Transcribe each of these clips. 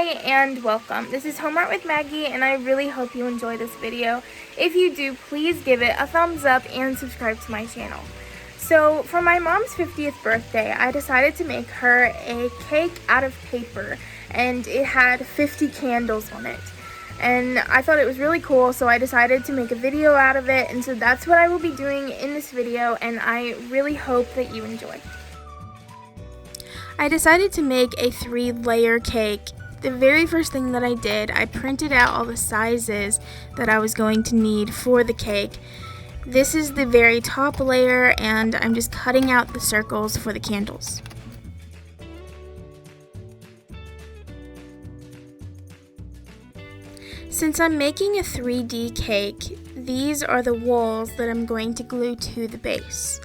Hi and welcome. This is Home Art with Maggie and I really hope you enjoy this video. If you do, please give it a thumbs up and subscribe to my channel. So for my mom's 50th birthday, I decided to make her a cake out of paper and it had 50 candles on it. And I thought it was really cool, so I decided to make a video out of it, and so that's what I will be doing in this video, and I really hope that you enjoy. I decided to make a 3-layer cake. The very first thing that I did, I printed out all the sizes that I was going to need for the cake. This is the very top layer, and I'm just cutting out the circles for the candles. Since I'm making a 3D cake, these are the walls that I'm going to glue to the base.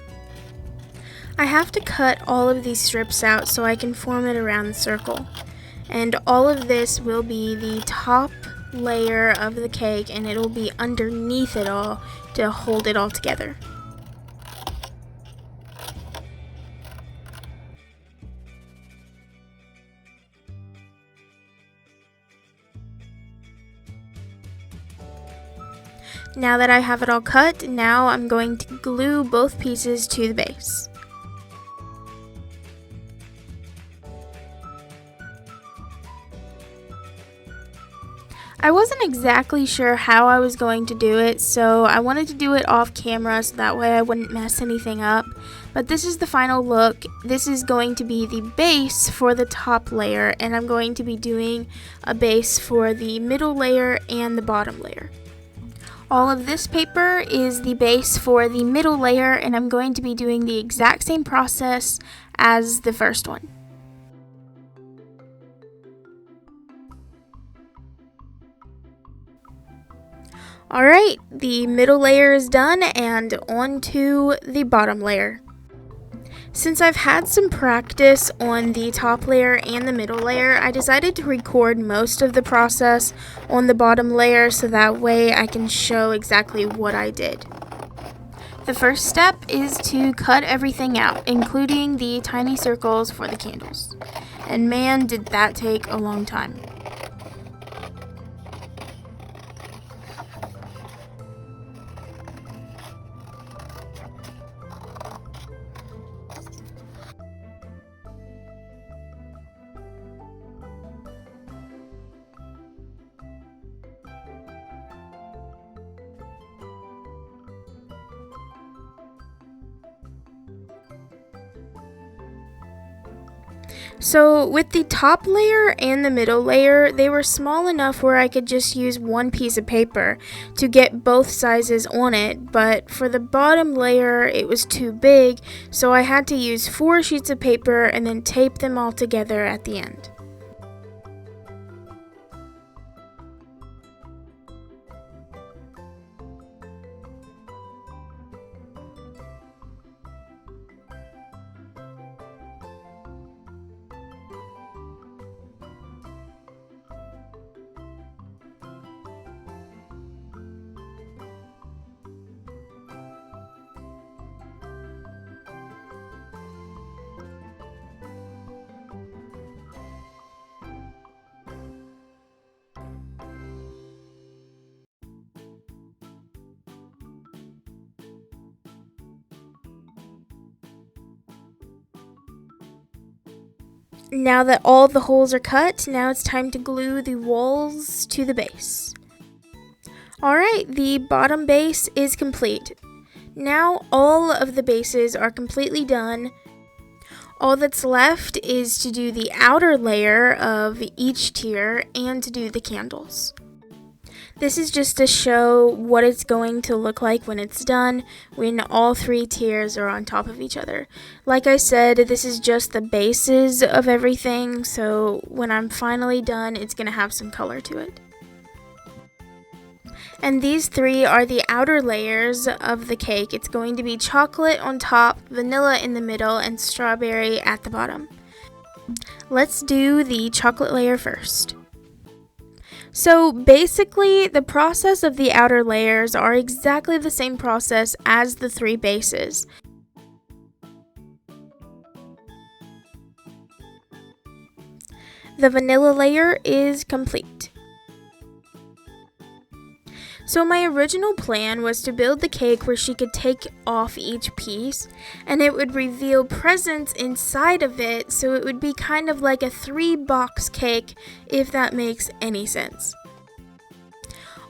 I have to cut all of these strips out so I can form it around the circle. And all of this will be the top layer of the cake, and it'll be underneath it all to hold it all together. Now that I have it all cut, now I'm going to glue both pieces to the base. I wasn't exactly sure how I was going to do it, so I wanted to do it off camera so that way I wouldn't mess anything up. But this is the final look. This is going to be the base for the top layer, and I'm going to be doing a base for the middle layer and the bottom layer. All of this paper is the base for the middle layer, and I'm going to be doing the exact same process as the first one. Alright, the middle layer is done, and on to the bottom layer. Since I've had some practice on the top layer and the middle layer, I decided to record most of the process on the bottom layer so that way I can show exactly what I did. The first step is to cut everything out, including the tiny circles for the candles. And man, did that take a long time. So with the top layer and the middle layer, they were small enough where I could just use one piece of paper to get both sizes on it, but for the bottom layer it was too big, so I had to use 4 sheets of paper and then tape them all together at the end. Now that all the holes are cut, now it's time to glue the walls to the base. Alright, the bottom base is complete. Now all of the bases are completely done. All that's left is to do the outer layer of each tier and to do the candles. This is just to show what it's going to look like when it's done, when all 3 tiers are on top of each other. Like I said, this is just the bases of everything, so when I'm finally done, it's going to have some color to it. And these 3 are the outer layers of the cake. It's going to be chocolate on top, vanilla in the middle, and strawberry at the bottom. Let's do the chocolate layer first. So basically, the process of the outer layers are exactly the same process as the 3 bases. The vanilla layer is complete. So my original plan was to build the cake where she could take off each piece and it would reveal presents inside of it, so it would be kind of like a 3-box cake, if that makes any sense.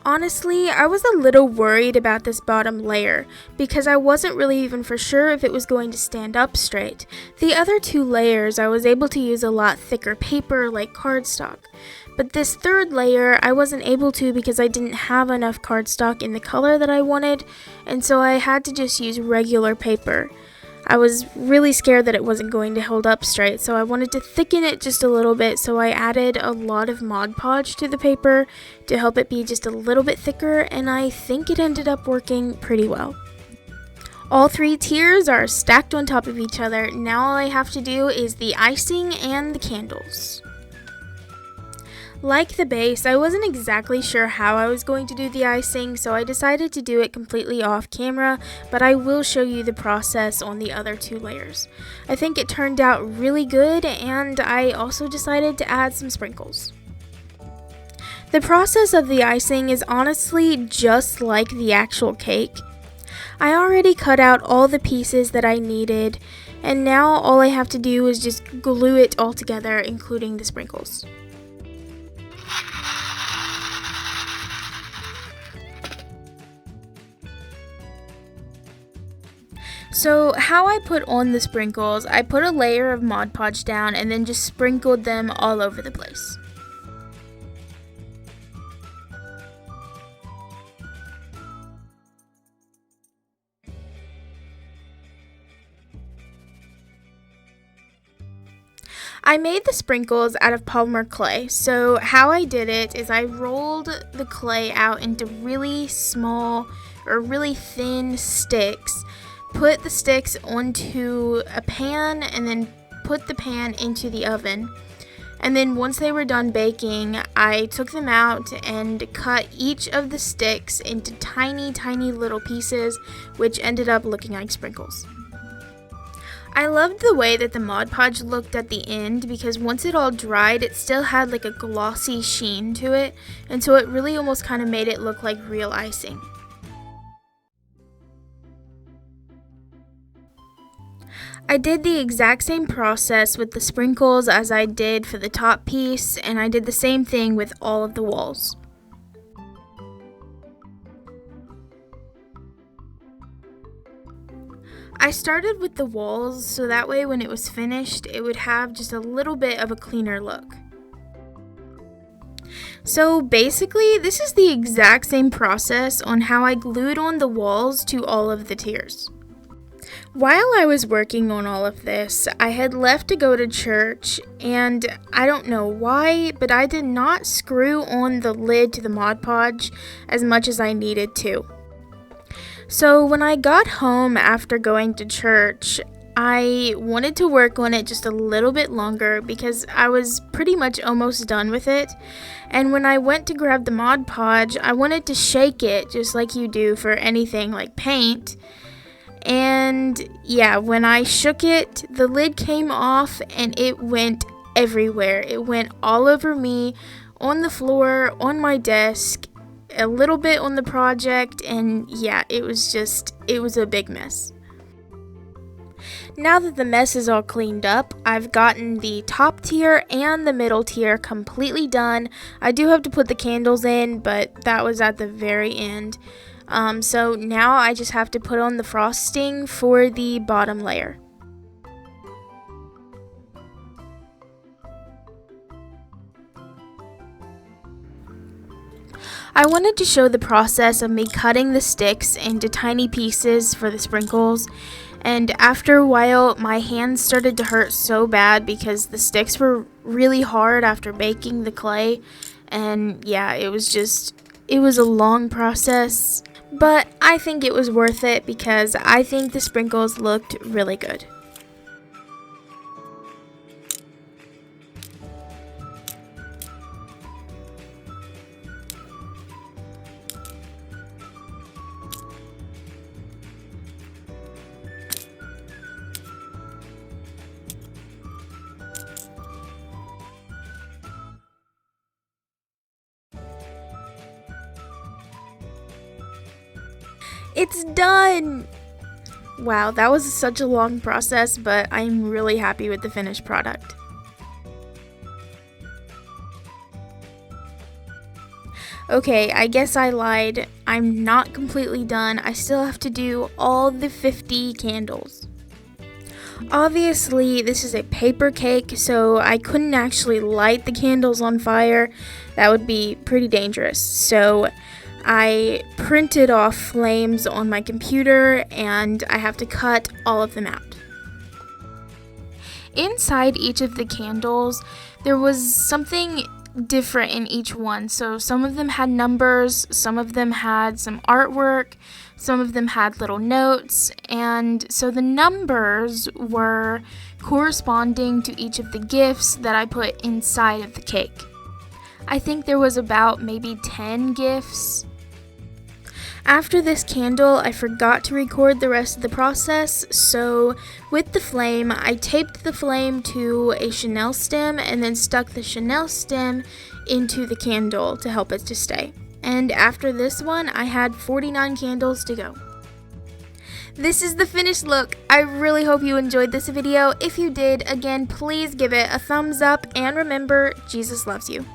Honestly, I was a little worried about this bottom layer because I wasn't really even for sure if it was going to stand up straight. The other 2 layers I was able to use a lot thicker paper like cardstock. But this 3rd layer I wasn't able to because I didn't have enough cardstock in the color that I wanted, and so I had to just use regular paper. I was really scared that it wasn't going to hold up straight, so I wanted to thicken it just a little bit, so I added a lot of Mod Podge to the paper to help it be just a little bit thicker, and I think it ended up working pretty well. All 3 tiers are stacked on top of each other. Now all I have to do is the icing and the candles. Like the base, I wasn't exactly sure how I was going to do the icing, so I decided to do it completely off camera, but I will show you the process on the other 2 layers. I think it turned out really good, and I also decided to add some sprinkles. The process of the icing is honestly just like the actual cake. I already cut out all the pieces that I needed, and now all I have to do is just glue it all together, including the sprinkles. So how I put on the sprinkles, I put a layer of Mod Podge down and then just sprinkled them all over the place. I made the sprinkles out of polymer clay, so how I did it is I rolled the clay out into really small or really thin sticks, put the sticks onto a pan, and then put the pan into the oven. And then once they were done baking, I took them out and cut each of the sticks into tiny, tiny little pieces, which ended up looking like sprinkles. I loved the way that the Mod Podge looked at the end because once it all dried, it still had like a glossy sheen to it, and so it really almost kind of made it look like real icing. I did the exact same process with the sprinkles as I did for the top piece, and I did the same thing with all of the walls. I started with the walls so that way when it was finished, it would have just a little bit of a cleaner look. So basically, this is the exact same process on how I glued on the walls to all of the tiers. While I was working on all of this, I had left to go to church, and I don't know why, but I did not screw on the lid to the Mod Podge as much as I needed to. So when I got home after going to church, I wanted to work on it just a little bit longer because I was pretty much almost done with it. And when I went to grab the Mod Podge, I wanted to shake it just like you do for anything like paint. And yeah, when I shook it, the lid came off and it went everywhere. It went all over me, on the floor, on my desk, a little bit on the project, and yeah, it was a big mess. Now that the mess is all cleaned up, I've gotten the top tier and the middle tier completely done. I do have to put the candles in, but that was at the very end. So now I just have to put on the frosting for the bottom layer. I wanted to show the process of me cutting the sticks into tiny pieces for the sprinkles, and after a while my hands started to hurt so bad because the sticks were really hard after baking the clay, and yeah, it was a long process, but I think it was worth it because I think the sprinkles looked really good. It's done! Wow, that was such a long process, but I'm really happy with the finished product. Okay, I guess I lied. I'm not completely done. I still have to do all the 50 candles. Obviously, this is a paper cake, so I couldn't actually light the candles on fire. That would be pretty dangerous. So I printed off flames on my computer, and I have to cut all of them out. Inside each of the candles, there was something different in each one. So some of them had numbers, some of them had some artwork, some of them had little notes, and so the numbers were corresponding to each of the gifts that I put inside of the cake. I think there was about maybe 10 gifts. After this candle, I forgot to record the rest of the process, so with the flame, I taped the flame to a chenille stem and then stuck the chenille stem into the candle to help it to stay. And after this one, I had 49 candles to go. This is the finished look. I really hope you enjoyed this video. If you did, again, please give it a thumbs up and remember, Jesus loves you.